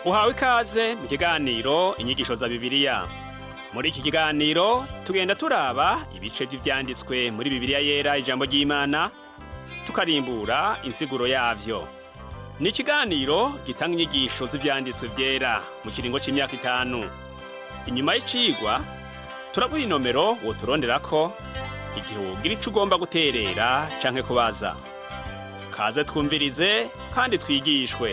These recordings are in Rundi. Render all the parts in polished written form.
Uhawe ikaze mu kiganiro inyigisho za Bibiliya. Muri iki kiganiro tugenda turaba ibice by'ivyanditswe muri Bibiliya yera ijambo ry'Imana tukarimbura insiguro yavyo. Ni ikiganiro gitanga inyigisho z'ivyanditswe vyera mu kiringo c'imyaka 5. Inyuma y'icigwa turaguha inomero woturonderako igihe wogira ico ugomba guterera canke kubaza. Kaze twumvirize kandi twigishwe.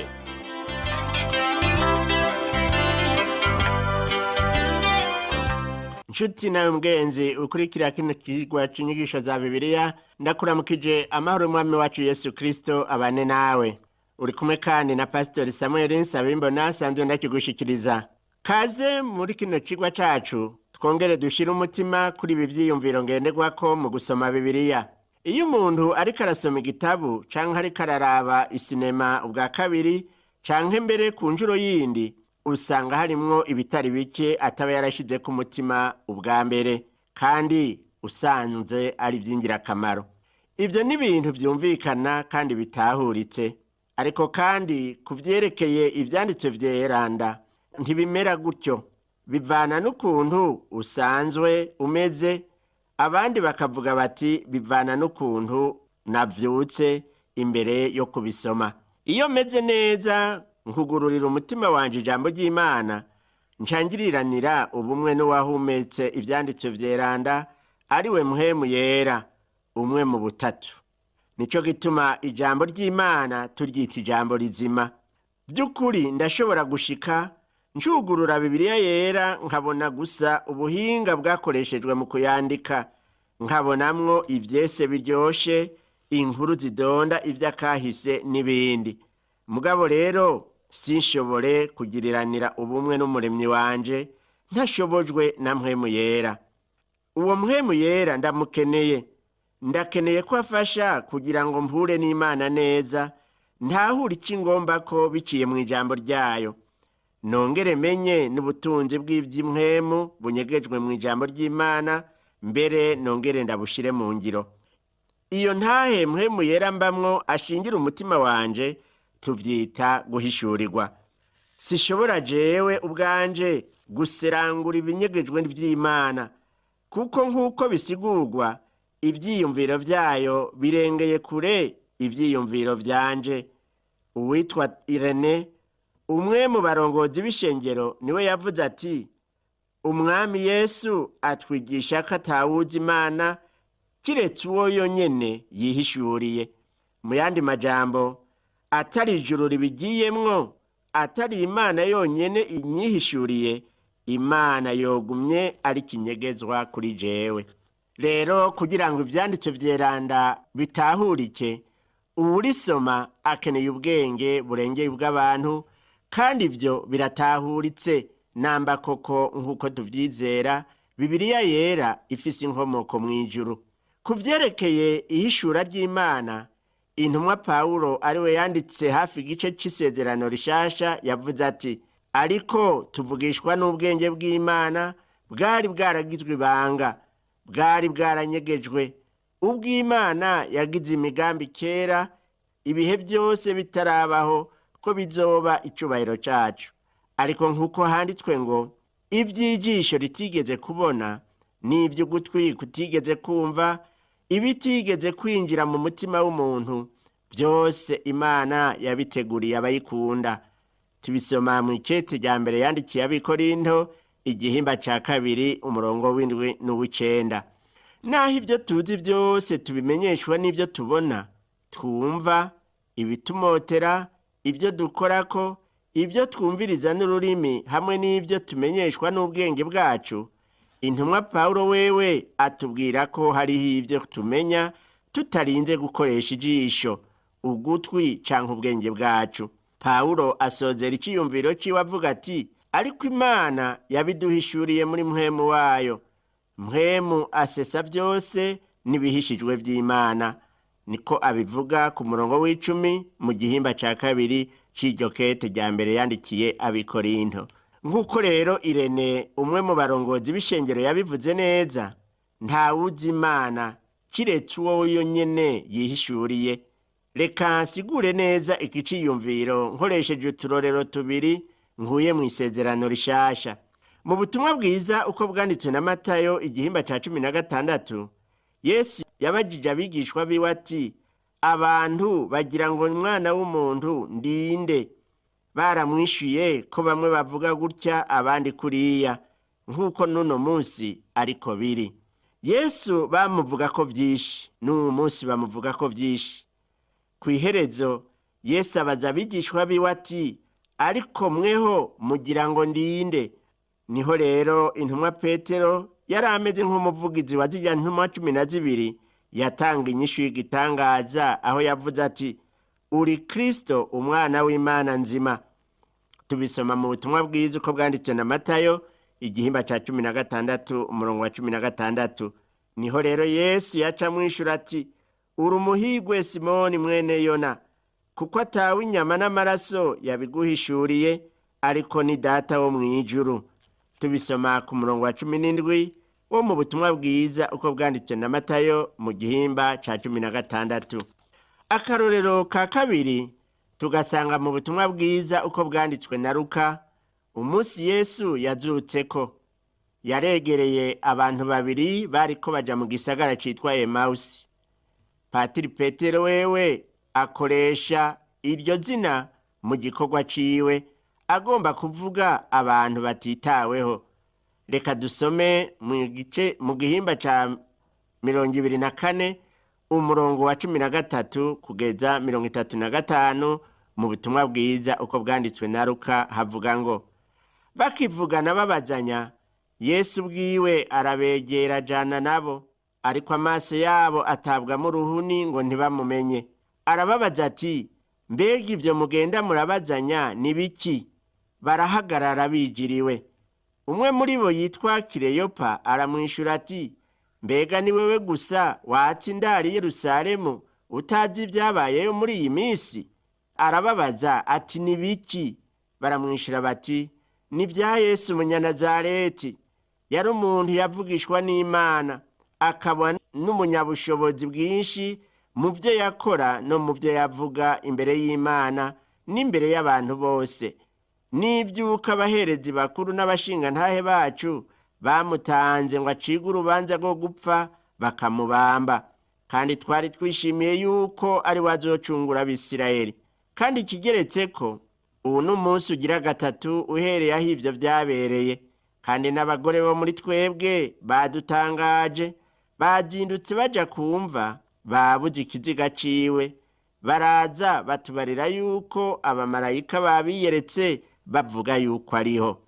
Nshuti nawe mgenzi ukurikira kino kigwa c'inyigisho za Bibiliya, ndakuramukije amahoro y'Umwami wacu Yesu Kristo abane nawe. Uri kumwe kandi na Pastor Samuel Nsabimbona asanzwe ndakigushikiriza. Kaze muri kino kigwa cacu twongere dushira umutima kuri ibi vyiyumviro ngenderwako mu gusoma Bibiliya. Iyo umuntu ariko arasoma igitabu canke ariko araraba isinema ubwa kabiri canke mbere ku njuro yindi, usanga harimwo ibitari bike ataba yarashize ku mutima ubwa mbere kandi usanze ari vy'ingirakamaro. Ivyo ni ibintu vyumvikana kandi bitahuritse, ariko kandi kuvyerekeye ivyanditswe vyeranda ntibimera gutyo, bivana n'ukuntu usanzwe umeze. Abandi bakavuga bati bivana n'ukuntu navyutse imbere yo kubisoma. Iyo meze neza nkugururira umutima wanje ijambo ry'Imana, ncangiriranira ubumwe n'uwahumetse ivyanditswe vyeranda ariwe Mpwemu Yera, umwe mu butatu. Nico gituma ijambo ry'Imana turyita ijambo rizima. By'ukuri ndashobora gushika ncugurura Bibiliya yera nkabona gusa ubuhinga bwakoreshejwe mu kuyandika, nkabonamwo ivyese biryoshe, inkuru zidonda ivy'akahise n'ibindi. Mugabo rero sinshobore kugiriranira ubumwe n'umuremyi wanje ntashobojwe na Mpwemu Yera. Uwo Mpwemu Yera ndakeneye ko afasha kugira ngo mpure n'Imana neza, ntahure icyo ngomba ko biciye mu ijambo ryayo, nongere menye n'ubutunzi bw'ivy'impwemu bunyegejwe mu ijambo ry'Imana, mbere nongere ndabushire mu ngiro. Iyo ntahe Mpwemu Yera mbamwo ashingira umutima wanje tuvyita guhishurirwa. Sishobora jewe ubwanje guserangura ibinyegejwe vy'Imana, kuko nk'uko bisigurwa ivyiyumviro vyayo birengeye kure ivyiyumviro vyanje. Uwitwa Irene, umwe mu barongozi b'ishengero, niwe yavuze ati Umwami Yesu atwigisha ko atawuzi Imana kiretse uwo yonyene yihishuriye. Mu yandi majambo, atari ijuru ribigiyemwo, atari Imana yonyene inyihishuriye, Imana yogumye ari kinyegezwa kuri jewe. Rero kugira ngo ivyanditswe vyeranda bitahurike, uwurisoma akeneye ubwenge burengeye ubw'abantu, kandi ivyo biratahuritse namba koko nk'uko tuvyizera Bibiliya yera ifise inkomoko mw'ijuru. Kuvyerekeye ihishura ry'Imana, intumwa Pawulo ariwe yanditse hafi igice c'isezerano rishasha yavuze ati, ariko tuvugishwa n'ubwenge bw'Imana bwari bwaragizwe ibanga, bwari bwaranyegejwe, ubw'Imana yagize imigambi kera, ibihe byose bitarabaho, ko bizoba icubahiro cacu. Ariko nk'uko handitswe ngo ivy'ijisho ritigeze kubona, n'ivy'ugutwi kutigeze kumva, ibitigeze kwinjira mu mutima w'umuntu, byose Imana yabiteguriye abayikunda. Tubisoma mu ikete rya mbere yandikiye Abikorinto igihimba ca 2 umurongo w'indwi n'uw'icenda. Naho ivyo tuzi vyose tubimenyeshwa n'ivyo tubona, twumva, ibitumotera, ivyo dukorako, ivyo twumviriza n'ururimi, hamwe n'ivyo tumenyeshwa n'ubwenge bwacu, intumwa Pawulo wewe atubwira ko hariho ivyo tumenya tutarinze gukoresha ijisho, ugutwi canke ubwenge bwacu. Pawulo asozera iciyumviro ciwe avuga ati, ariko Imana yabiduhishuriye muri Mpwemu wayo. Mpwemu asesa vyose n'ibihishijwe vy'Imana. Niko abivuga ku murongo w'10 mu gihimba ca 2 c'iryo kete rya mbere yandikiye Abikorinto. Nk'uko rero Irene, umwe mu barongozi b'ishengero, yabivuze neza, ntawuzi Imana kiretse uwo yonyene yihishuriye. Reka nsigure neza iki ciyumviro nkoresheje uturorero tubiri nkuye mu isezerano rishasha. Mu butumwa bwiza uko bwanditswe na Matayo igihimba ca 16, Yesu yabajije abigishwa biwe ati, abantu bagira ngo umwana w'umuntu ndinde? Baramwishuye ko bamwe bavuga gutya abandi kuriya, nk'uko n'uno munsi ariko biri. Yesu bamuvuga ko vyinshi, n'uyu munsi bamuvuga ko vyinshi. Kw'iherezo Yesu abaza abigishwa biwe ati, ariko mweho mugira ngo ndinde? Niho rero intumwa Petero yari ameze nk'umuvugizi wa zirya ntumwa 12 yatanga inyishu y'igitangaza, aho yavuze ati, uri Kristo umwana w'Imana nzima. Tubisoma mu butumwa bwiza uko bwanditswe na Matayo igihimba ca 16 umurongo wa 16. Niho rero Yesu yaca mwishura ati, uri umuhigwe Simoni mwene Yona, kuko atawe inyama n'amaraso yabiguhishuriye, ariko ni Data wo mw'ijuru. Tubisoma ku murongo wa 17 wo mu butumwa bwiza uko bwanditswe na Matayo mu gihimba ca 16. Akarorero ka kabiri tugasanga mu butumwa bwiza uko bwanditswe na Luka. Umunsi Yesu yazutseko, yaregereye abantu babiri bariko baja mu gisagara citwa Emausi. Patiri Petero wewe akoresha iryo zina mu gikorwa ciwe, agomba kuvuga abantu batitaweho. Reka dusome mu gihimba ca 24 umurongo wa 13 kugeza 35 mu butumwa bwiza uko bwanditswe na Luka. Havuga ngo, bakivugana babazanya, Yesu bwiwe arabegera ajana nabo, ariko amaso yabo atabwamo uruhuni ngo ntibamumenye. Arababaza ati, mbega ivyo mugenda murabazanya ni biki? Barahagarara bijiriwe. Umwe muri bo yitwa Kileyopa aramwishura ati, mbega ni wewe gusa watsi indari Yerusalemu utazi ibyabayeyo muri iyi minsi? Arababaza ati, ni biki? Baramwishura bati, ni vya Yesu Umunyanazareti. Yari umuntu yavugishwa n'Imana, akaba n'umunyabushobozi bwinshi mu vyo yakora no mu vyo yavuga imbere y'Imana n'imbere y'abantu bose. N'ivyuka abaherezi bakuru n'abashingantahe bacu bamutanze ngo acigwe urubanza rwo gupfa bakamubamba, kandi twari twishimiye yuko ari we azocungura Abisirayeli. Kandi ikigeretseko, ubu n'umunsi ugira gatatu uhereye aho ivyo vyabereye, kandi n'abagore bo muri twebwe badutangaje, bazindutse baja kumva, babuze ikiziga ciwe. Baraza batubarira yuko abamarayika babiyeretse bavuga yuko ariho.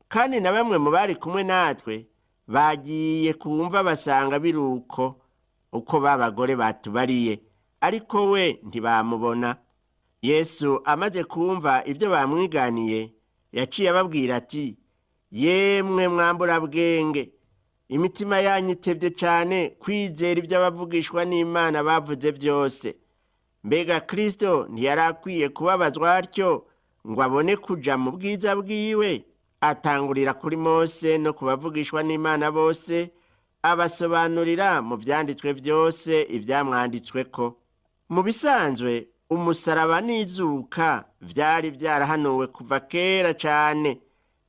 Kandi na bamwe mu bari kumwe natwe bagiye kumva basanga biruko uko babagore batubariye, ariko we ntibamubona. Yesu amaze kumva ivyo bamwiganiye, yaciye ababwira ati, yemwe mwamburabwenge, imitima yanyu itevye cane kwizera ivyo abavugishwa n'Imana bavuze vyose. Mbega Kristo ntiyarakwiye kubabazwa atyo ngo abone kuja mu bwiza bwiwe? Atangurira kuri Mose no kubavugishwa n'Imana bose, abasobanurira mu vyanditswe vyose ivyamwanditsweko. Mu bisanzwe umusaraba n'izuka vyari vyarahanuwe kuva kera cane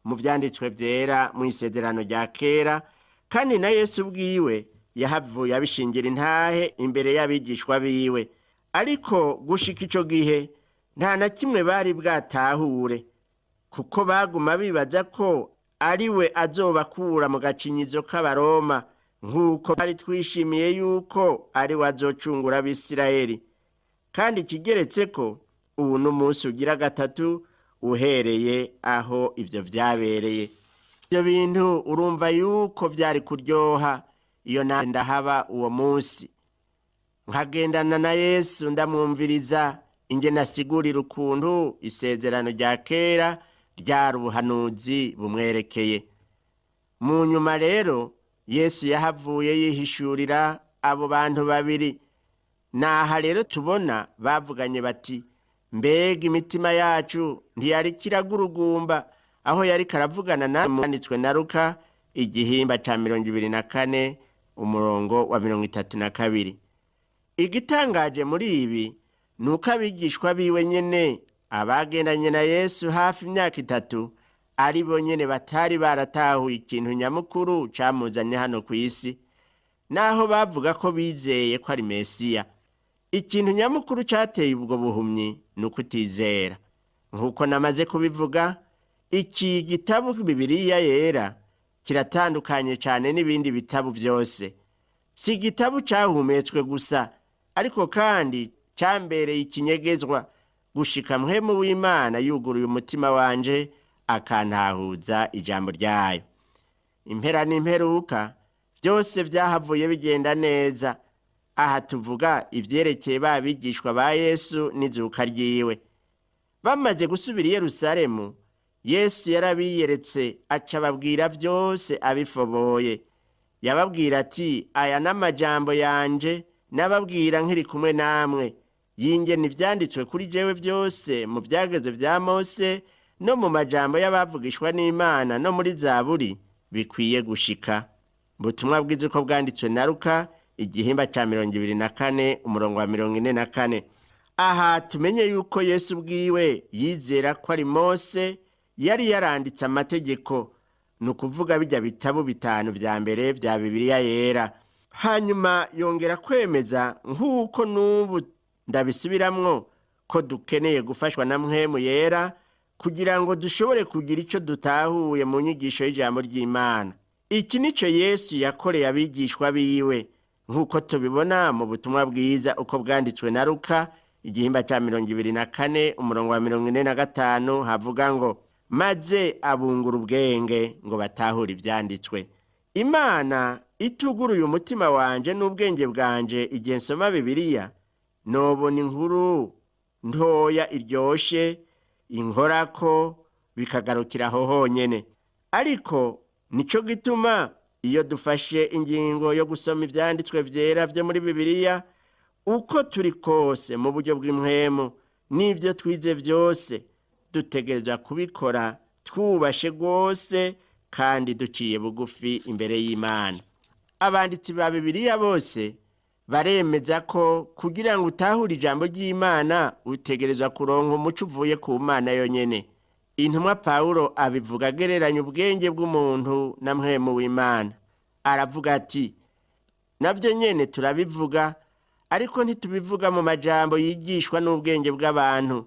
mu vyanditswe vyera mu isezerano rya kera, kandi na Yesu bwiwe yahavuye abishingira intahe imbere y'abigishwa biwe. Ariko gushika ico gihe nta na kimwe bari bwatahure, kuko baguma bibaza ko ari we azobakura mu gacinyizo k'Abaroma, nk'uko bari twishimiye yuko ari we azocungura Abisirayeli. Kandi ikigeretseko, ubu n'umunsi ugira gatatu uhereye aho ivyo vyabereye. Ivyo bintu urumva yuko vyari kuryoha iyo ndahaba uwo munsi, nkagendana na Yesu ndamwumviriza ingene asigurira ukuntu isezerano rya kera ryari ubuhanuzi bumwerekeye. Mu nyuma rero Yesu yahavuye yihishurira abo bantu babiri. Naha rero tubona bavuganye bati, mbega imitima yacu ntiyari kiragurugumba aho yari karavugana na mwanditswe na Luka igihimba ca 24 umurongo wa 32. Igitangaje muri ibi nuko abigishwa biwe nyene abagendanye na Yesu hafi imyaka 3 ari bo nyene batari baratahuye ikintu nyamukuru camuzanye hano ku isi, naho bavuga ko bizeye ko ari Mesiya. Ikintu nyamukuru cateye ubwo buhumyi ni ukutizera. Nk'uko namaze kubivuga, iki gitabo Bibiliya yera kiratandukanye cyane n'ibindi bitabo byose. Si igitabo cahumetswe gusa, ariko kandi cambereye ikinyegezwa gushika mpwemu w'Imana yuguruye umutima wanje akantahuza ijambo ryayo. Impera n'imperuka byose vyahavuye bigenda neza. Aha tuvuga ivyerekeye babigishwa ba Yesu n'izuka ryiwe. Bamaze gusubira i Yerusalemu, Yesu yarabiyeretse aca babwira byose abifoboye. Yababwira ati, aya n'amajambo yanje nababwira nkiri kumwe namwe, yingene ivyanditswe kuri jewe byose mu vyagezwe vya Mose no mu majambo y'abavugishwa n'Imana no muri Zaburi bikwiye gushika. Butumwa bwiza uko bwanditswe na Luka igihimba ca 24 umurongo wa 44. Aha tumenye yuko Yesu bwiwe yizera ko ari Mose yari yaranditse amategeko, ni ukuvuga bijya bitabo 5 vya mbere vya Bibiliya yera. Hanyuma yongera kwemeza nk'uko n'ubu ndabisubiramwo ko dukeneye gufashwa na mpwemu yera kugira ngo dushobore kugira ico dutahuye mu nyigisho y'ijambo ry'Imana. Iki nico Yesu yakoreye abigishwa biwe, nk'uko tubibona mu butumwa bwiza uko bwanditswe na Luka igihimba ca 24 umurongo wa 45 havuga ngo, maze abungura ubwenge ngo batahure ivyanditswe. Imana ituguruye umutima wanje n'ubwenge bwanje igihe nsoma Bibiliya, nobona inkuru ntoya iryoshe inkorako bikagarukira aho honyene. Ariko nico gituma iyo dufashe ingingo yo gusoma ivyanditswe vyera vyo muri Bibiliya, uko turi kose mu buryo bw'impwemu n'ivyo twize vyose, dutegerezwa kubikora twubashe rwose kandi duciye bugufi imbere y'Imana. Abanditsi ba Bibiliya bose baremeza ko kugira ngo utahure ijambo ry'Imana utegerezwa kuronka umuco uvuye ku Mana yonyene. Intumwa Pawulo abivuga agereranya ubwenge bw'umuntu na mpwemu w'Imana. Aravuga ati, navyo nyene turabivuga, ariko ntitubivuga mu majambo yigishwa n'ubwenge bw'abantu,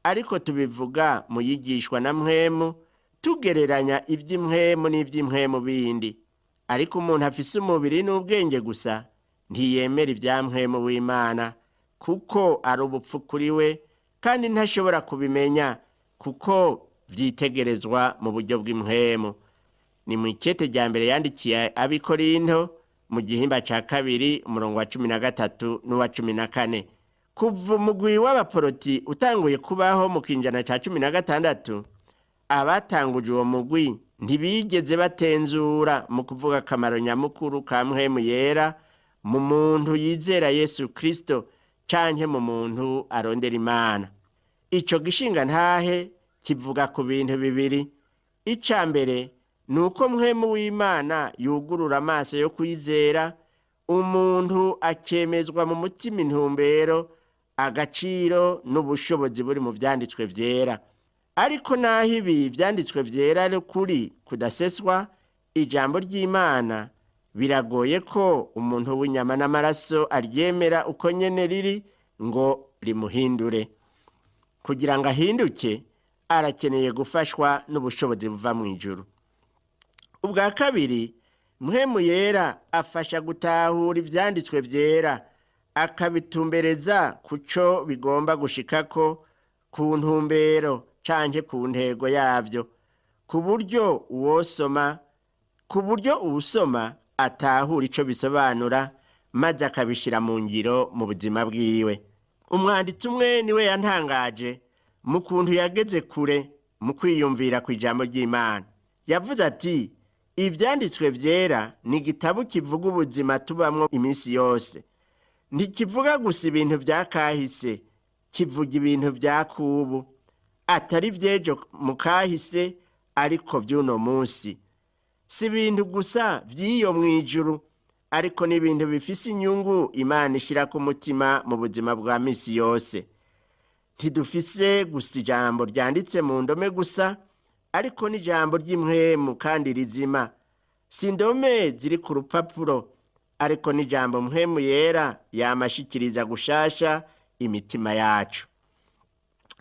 ariko tubivuga mu yigishwa na mpwemu, tugereranya ivy'impwemu n'ivy'impwemu bindi. Ariko umuntu afise umubiri n'ubwenge gusa ntiyemera ibya mpwemu w'Imana, kuko ari ubupfu kuri we kandi ntashobora kubimenya kuko vyitegerezwa mu buryo bw'impwemu. Ni mu ikete rya mbere yandikiye abikorinto mu gihimba ca 2 umurongo wa 13 n'uwa 14. Kuva umugwi w'abaporoti utanguye kubaho mu kinjana ca 16, abatanguje uwo mugwi ntibigeze batenzura mu kuvuga akamaro nyamukuru ka mpwemu yera mu muntu yizera Yesu Kristo canke mu muntu arondera Imana. Ico gishinga ntahe kivuga ku bintu bibiri. Ica mbere nuko mpwemu w'Imana yugurura amaso yo kwizera, umuntu akemezwa mu mutima intumbero, agaciro n'ubushobozi buri mu vyanditswe vyera. Ariko naho ibi vyanditswe vyera ari kuri kudaseswa ijambo ry'Imana, biragoye ko umuntu w'inyama n'amaraso aryemera uko nyene riri ngo rimuhindure. Kugira ngo ahinduke, arakeneye gufashwa n'ubushobozi buva mu ijuru. Ubwa kabiri, mpwemu yera afasha gutahura ivyanditswe vyera, akabitumbereza kuco bigomba gushikako, ku ntumbero canke ku ntego yavyo, ku buryo uwusoma atahura ico bisobanura maze akabishira mu ngiro mu buzima bwiwe. Umwanditsi umwe niwe yantangaje mu kuntu yageze kure mu kwiyumvira ku ijambo ry'Imana. Yavuze ati, ivyanditswe vyera ni igitabo kivuga ubuzima tubamwo iminsi yose. Ntikivuga gusa ibintu vya kahise, kivuga ibintu vya kubu, atari vyejo mu kahise ariko vy'uno munsi. Si ibintu gusa vy'iyo mw'ijuru, ariko n'ibintu bifise inyungu Imana ishira ku mutima mu buzima bwa misi yose. ntidufise gusa ijambo ryanditse mu ndome gusa, ariko n'ijambo ry'impwemu kandi rizima. Si indome ziri ku rupapuro, ariko n'ijambo mpwemu yera yamashikiriza gushasha imitima yacu.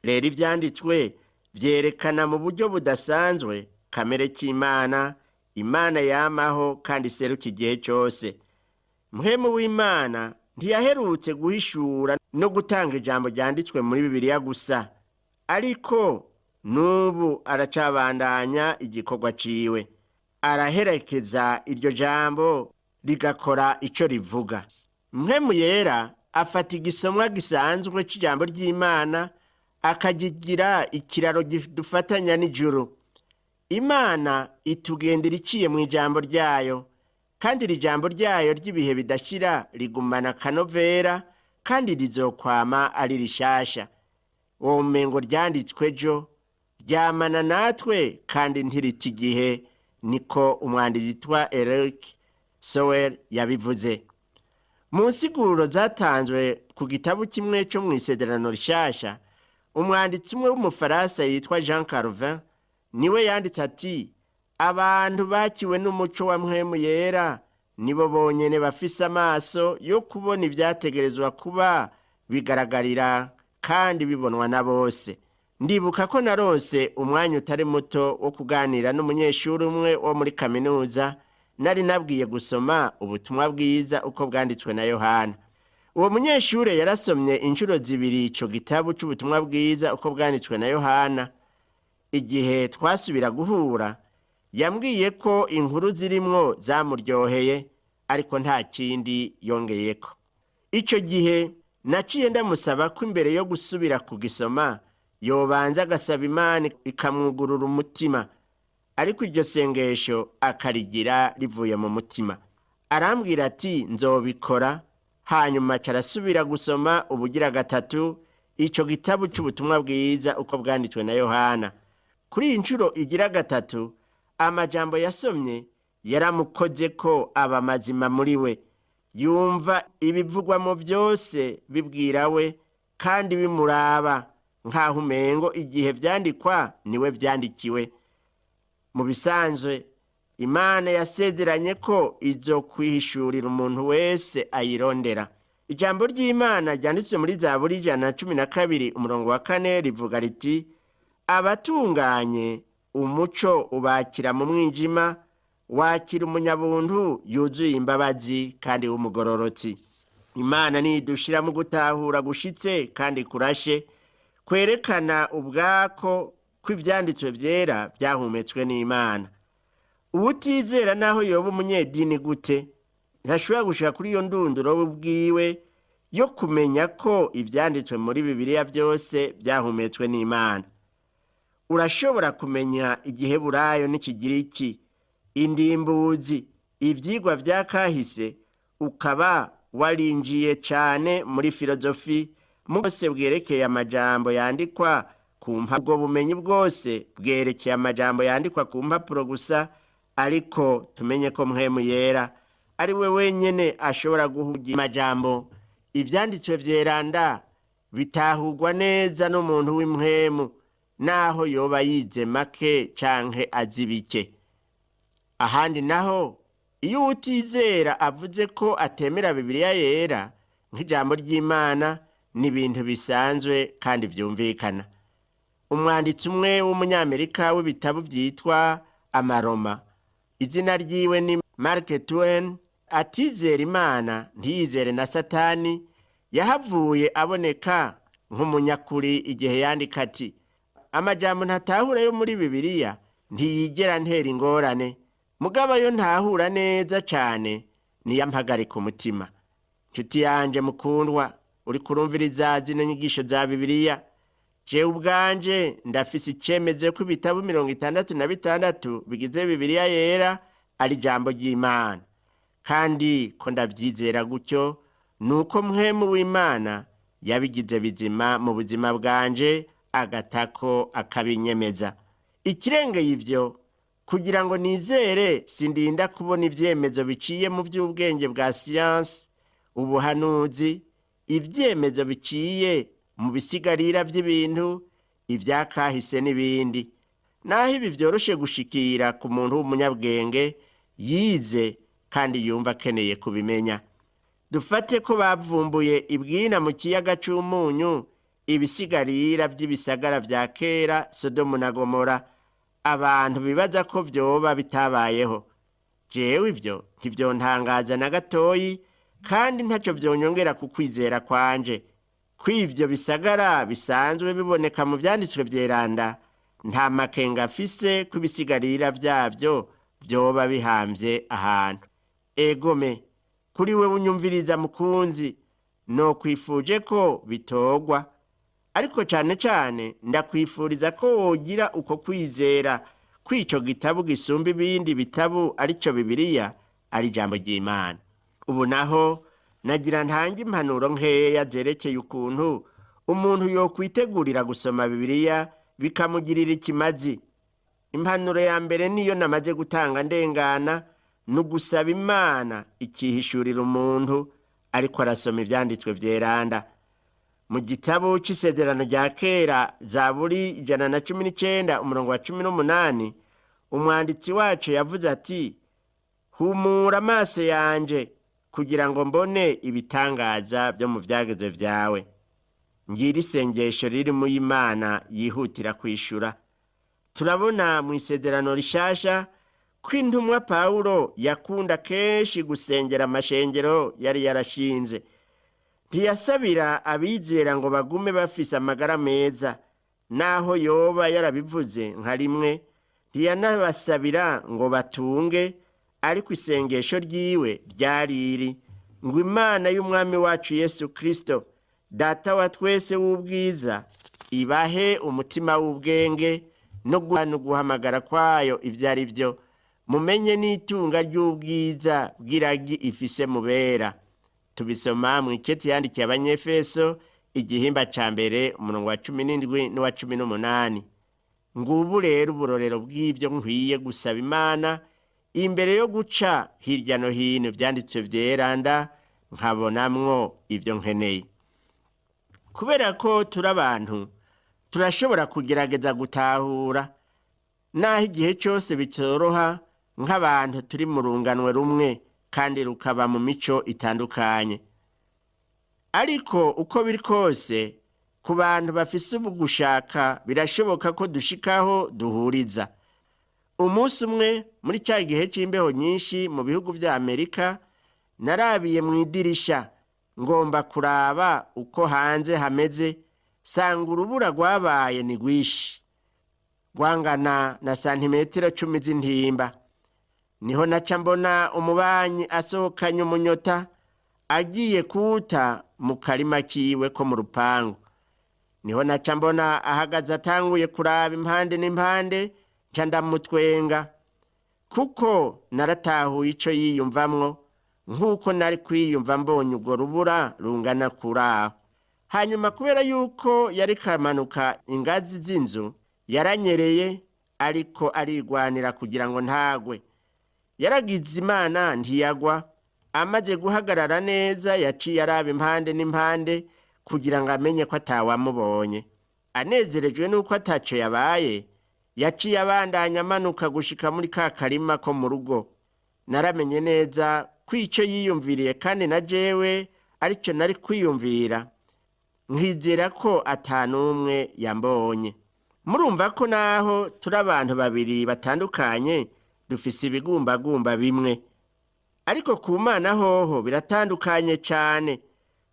Rero ivyanditswe vyerekana mu buryo budasanzwe kamere k'Imana, Imana yamaho kandi iseruka igihe cyose. Mpwemu w'Imana ntiyaherutse guhishura no gutanga ijambo ryanditswe muri Bibiliya gusa, ariko n'ubu aracabandanya igikorwa ciwe. Araherekeza iryo jambo rigakora ico rivuga. Mpwemu yera afata igisomwa gisanzwe c'ijambo ry'Imana akagigira ikiraro gidufatanya n'ijuru. Imana itugendera iciye mu ijambo ryayo, kandi iri jambo ryayo ry'ibihe bidashira rigumana akanovera, kandi rizokwama ari rishasha. Uwo mengo ryanditswe ejo ryamana natwe kandi ntirita igihe, niko umwanditsi yitwa Eric Sowell yabivuze. Mu nsiguro zatanzwe ku gitabo kimwe cyo mu Isezerano Rishasha, umwanditsi umwe w'umufaransa yitwa Jean Calvin niwe yanditse ati, abantu bakiwe n'umuco wa mpwemu yera nibo bonyene bafise amaso yo kubona ibyategerezwa kuba bigaragarira kandi bibonwa na bose. Ndibuka ko narose umwanya utari muto wo kuganira n'umunyeshuri umwe wo muri kaminuza, nari nabwiye gusoma ubutumwa bwiza uko bwanditswe na Yohana. Uwo munyeshure yarasomye inshuro zibiri ico gitabo c'ubutumwa bwiza uko bwanditswe na Yohana. Igihe twasubira guhura, yambwiye ko inkuru zirimwo zamuryoheye, ariko nta kindi yongeyeko. Ico gihe naciye ndamusaba ko imbere yo gusubira kugisoma yobanza agasaba Imana ikamwugurura umutima, ariko iryo sengesho akarigira rivuye mu mutima. Arambwira ati nzobikora, hanyuma carasubira gusoma ubugira gatatu ico gitabo c'ubutumwa bwiza uko bwanditswe na Yohana. Kuri iyi nshuro igira gatatu, amajambo yasomye yaramukoze ko aba mazima muri we. Yumva ibivugwa mu byose bibwira we kandi bimuraba, nk'aho umengo igihe vyandikwa niwe vyandikiwe. Mu bisanzwe Imana yasezeranye ko izokwihishurira umuntu wese ayirondera. Ijambo ry'Imana ryanditswe muri Zaburi 112:4 rivuga riti, abatunganye umuco ubakira mu mwijima, wakira umunyabuntu yuzuye imbabazi kandi w'umugororotsi. Imana nidushira mu gutahura gushitse kandi kurashe, kwerekana ubwako kw'ivyanditswe vyera vyahumetswe n'Imana. Uwutizera naho yoba umunyedini gute, ntashobora gushika kuri iyo ndunduro bwiwe yo kumenya ko ivyanditswe muri Bibiliya byose vyahumetswe n'Imana. Urashobora kumenya igiheburayo n'ikigiriki, indimbuzi, ivyigwa vya kahise, ukaba warinjiye cane muri filozofi, mose bwerekeye amajambo yandikwa ku mpapuro. Bumenyi bwose bwerekeye amajambo yandikwa ku mpapuro gusa, ariko tumenye ko mpwemu yera ari we wenyene ashobora guhugira amajambo. Ivyanditswe vyeranda bitahurwa neza n'umuntu w'impwemu, naho yoba yize make canke azi bike. Ahandi naho iyo utizera avuze ko atemera Bibiliya yera nk'ijambo ry'Imana, n'ibintu bisanzwe kandi vyumvikana. Umwanditsi umwe w'umunyamerika w'ibitabo vyitwa Amaroma, izina ryiwe ni Mark Twain, atizera Imana ntiyizere na Satani, yahavuye aboneka nk'umunyakuri igihe yandika ati, amajambo ntatahura yo muri Bibiliya ntiyigera ntera ingorane, mugabo yo ntahura neza cane niyo ampagarika umutima. Nshuti yanje mukundwa, uri kurumviriza zino nyigisho za Bibiliya, jewe ubwanje ndafise icemeze ko ibitabo 66 bigize Bibiliya yera ari ijambo ry'Imana, kandi ko ndavyizera gutyo nuko mpwemu w'Imana yabigize bizima mu buzima bwanje, agatako akabinyemeza. Ikirengeye ivyo, kugira ngo nizere sindinda kubona ivyemezo biciye mu vy'ubwenge bwa siyansi, ubuhanuzi, ivyemezo biciye mu bisigarira by'ibintu, ibyakahise n'ibindi. Naho ibi byoroshe gushikira ku muntu w'umunyabwenge yize kandi yumva akeneye kubimenya. Dufate ko bavumbuye ibwina mu kiyaga c'umunyu, ibisigarira by'ibisagara vya kera Sodomu na Gomora, abantu bibaza ko vyoba bitabayeho. Jewe ivyo ntivyontangaza na gatoyi, kandi ntaco vyonyongera ku kwizera kwanje. Kw'ivyo bisagara bisanzwe biboneka mu vyanditswe vyeranda, nta makenga afise ko ibisigarira vyavyo vyoba bihamvye ahantu. Egome, kuri we unyumviriza mukunzi, no kwifuje ko bitogwa, ariko cane cane ndakwifuriza ko wogira uko kwizera kw'ico gitabu gisumba ibindi bitabu arico Bibiliya, ari ijambo ry'Imana. Ubu naho nagira ntange impanuro nkeya zerekeye ukuntu umuntu yokwitegurira gusoma Bibiliya bikamugirira ikimazi. Impanuro ya mbere niyo namaze gutanga ndengana, nugusaba Imana ikihishurira umuntu ariko arasoma ivyanditswe vyeranda. Mu gitabo c'isezerano rya kera Zaburi 119 umurongo wa 18, umwanditsi wacu yavuze ati, humura amaso yanje kugira ngo mbone ibitangaza byo mu vyagezwe vyawe. Ngira isengesho riri mu Imana yihutira kwishura. Turabona mu isezerano rishasha ko intumwa Pawulo yakunda kenshi gusengera amashengero yari yarashinze. Ntiyasabira abizera ngo bagume bafise amagara meza, naho yoba yarabivuze nka rimwe. Ntiyanabasabira ngo batunge, ariko isengesho ryiwe ryariri ngo Imana y'umwami wacu Yesu Kristo, Data wa twese w'ubwiza, ibahe umutima w'ubwenge no guhamagara kwayo ivyo ari vyo, mumenye n'itunga ry'ubwiza bw'iragi ifise mubera. Tubisoma mu iketi yandikiye Abanyefeso igihimba ca mbere umurongo wa 17 n'uwa 18. Ngubu rero uburorero bw'ivyo nkwiye gusaba Imana imbere yo guca hirya no hino vyanditswe vyeranda, nkabonamwo ivyo nkeneye. Kubera ko turi abantu, turashobora kugerageza gutahura, naho igihe cyose bitoroha nk'abantu turi mu runganwe rumwe kandi rukaba mu mico itandukanye. Ariko uko biri kose, ku bantu bafise ubugushaka birashoboka ko dushikaho duhuriza. Umunsi umwe muri cya gihe c'imbeho nyinshi mu bihugu vya Amerika, narabiye mu idirisha ngomba kuraba uko hanze hameze, sanga urubura rwabaye ni rwishi, rwangana na santimetero 10 z'intimba. Niho naca mbona umubanyi asohokanye umunyota agiye kuwuta mu karima kiwe ko mu rupangu. Niho naca mbona ahagaze atanguye kuraba impande n'impande, nca ndamutwenga kuko naratahuye ico yiyumvamwo, nk'uko nari kwiyumva mbonye urwo rubura rungana kuraho. Hanyuma kubera yuko yari kamanuka ingazi z'inzu, yaranyereye ariko arigwanira kugira ngo ntagwe. Yaragize Imana ntiyagwa. Amaze guhagarara neza yaciye araba impande n'impande kugira ngo amenye ko atawamubonye. Anezerejwe nuko ataco yabaye, yaciye abandanya amanuka gushika muri ka karima ko mu rugo. Naramenye neza ko ico yiyumviriye kandi na jewe arico nari kwiyumvira, nkizera ko atanumwe yambonye. Murumva ko naho turi abantu babiri batandukanye, dufise ibigumbagumba bimwe, ariko ku Mana hoho biratandukanye cyane,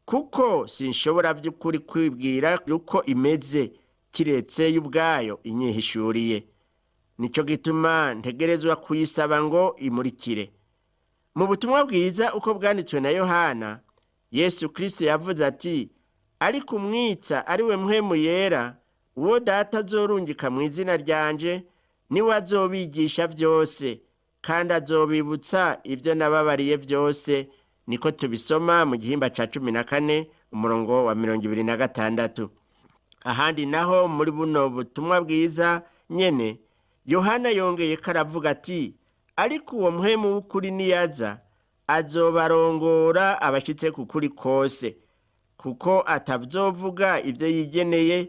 kuko sinshobora vy'ukuri kwibwira uko imeze kiretse y'ubwayo inyihishuriye. Nico gituma ntegerezwa kuyisaba ngo imurikire. Mu butumwa bwiza uko bwanditswe na Yohana, Yesu Kristo yavuze ati, ariko umwitsa ari we Mpwemu Yera, uwo Data azorungika mu izina ryanje, niwe azobigisha vyose kandi azobibutsa ivyo nababariye vyose. Niko tubisoma mu gihimba ca 14 umurongo wa 26. Ahandi naho muri buno butumwa bwiza nyene, Yohana yongeye karavuga ati, ariko uwo Mpwemu w'ukuri niyaza, azobarongora abashitse ku kuri kose, kuko atavyovuga ivyo yigeneye,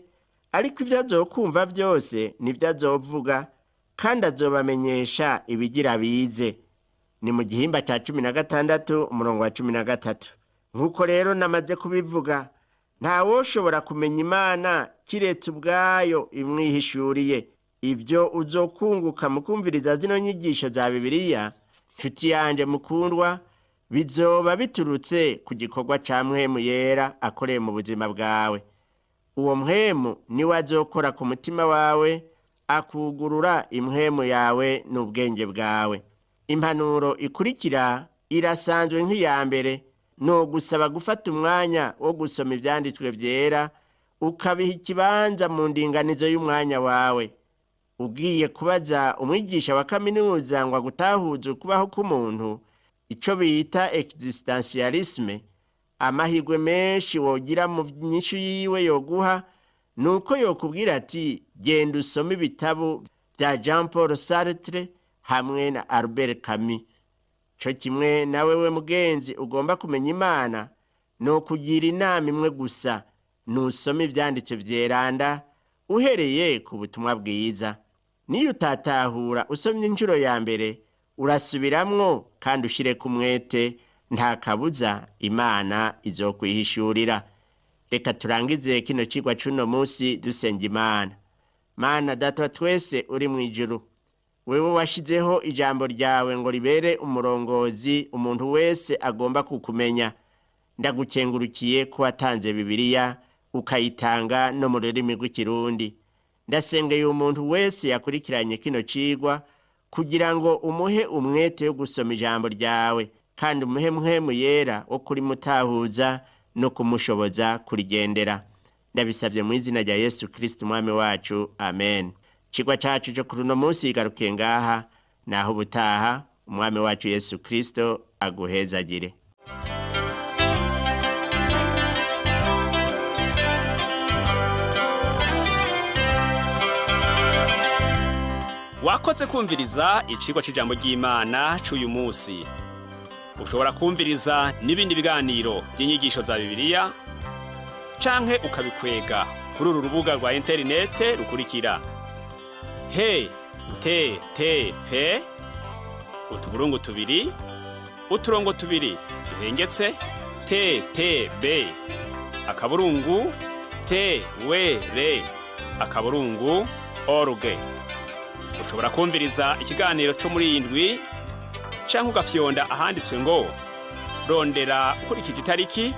ariko ivyo azokumva vyose nivyo azovuga, kandi azobamenyesha ibigira bize. Ni mu gihimba ca 16 umurongo wa 13. Nk'uko rero namaze kubivuga, ntawoshobora kumenya Imana kiretse ubwayo imwihishuriye. Ivyo uzokunguka mu kumviriza zino nyigisho za Bibiliya, nshuti yanje mukundwa, bizoba biturutse ku gikorwa ca Mpwemu Yera akoreye mu buzima bwawe. Uwo Mpwemu niwe azokora ku mutima wawe, akugurura impwemu yawe n'ubwenge bwawe. Impanuro ikurikira irasanzwe nk'iya mbere, no gusaba gufata umwanya wo gusoma ivyanditswe vyera, ukabiha ikibanza mu ndinganizo y'umwanya wawe. Ugiye kubaza umwigisha wa kaminuza ngo agutahuze ukubaho k'umuntu, ico bita existentialisme, amahirwe menshi wogira mu nyishu yiwe yoguha, nuko yokubwira ati genda usome ibitabo vya Jean Paul Sartre hamwe na Albert Camus. Co kimwe na wewe mugenzi ugomba kumenya Imana, no kugira inama imwe gusa, nusome ivyanditswe vyeranda uhereye ku butumwa bwiza. Niyo utatahura usomye inshuro ya mbere, urasubiramwo kandi ushireko umwete, nta kabuza Imana izokwihishurira. Reka turangize kino cigwa c'uno musi dusenga Imana. Mana Data wa twese uri mw'ijuru, wewe washizeho ijambo ryawe ngo ribere umurongozi umuntu wese agomba kukumenya. Ndagukengurukiye ko watanze Bibiliya, ukayitanga no mu rurimi rw'ikirundi. Ndasengeye umuntu wese yakurikiranye kino cigwa, kugira ngo umuhe umwete wo gusoma ijambo ryawe, kandi umuhe Mpwemu Yera wo kurimutahuza no kumushoboza kurigendera. Ndabisabye mu izina rya Yesu Kristo umwami wacu, amen. Cigwa cacu cyo kuri uno munsi igarukiye ngaha, naho ubutaha umwami wacu Yesu Kristo aguhezagire. Wakoze kumviriza icigwa c'ijambo ry'Imana c'uyu musi. Ushobora kumviriza n'ibindi biganiro by'inyigisho za Bibiliya, canke ukabikwega kuri uru rubuga rwa interinete rukurikira: http utuburungu 2 uturongo 2 duhengetse ttb akaburungu twr.org. Ushobora kumviriza ikiganiro co muri indwi, canke ugafyonda ahanditswe ngo rondera ukurikije itariki,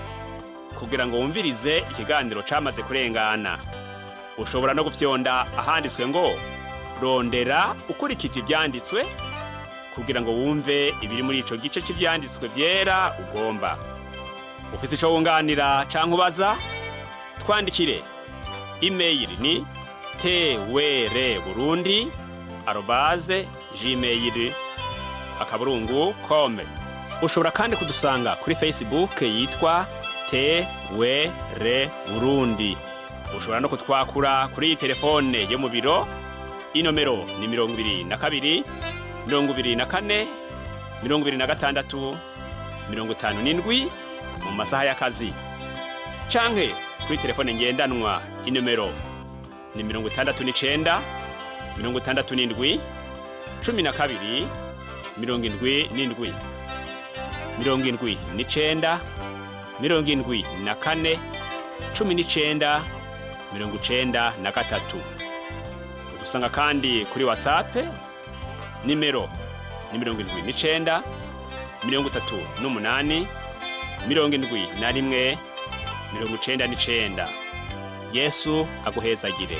kugira ngo wumvirize ikiganiro camaze kurengana. Ushobora no gufyonda ahanditswe ngo rondera ukurikije ivyanditswe, kugira ngo wumve ibiri muri ico gice c'ivyanditswe vyera ugomba. Ufise ico wunganira canke ubaza, twandikire. Email ni twewereburundi@gmail.com. Ushobora kandi kudusanga kuri Facebook yitwa Twere Burundi. Ushobora no kutwakura kuri iyi telefone yo mu biro, inomero ni 22 24 26 57 mu masaha y'akazi, canke kuri telefone ngendanwa, inomero ni 69 67 12 77 79 74 19 93. Udusanga kandi kuri Whatsapp, nimero ni 79 38 71 99. Yesu aguhezagire.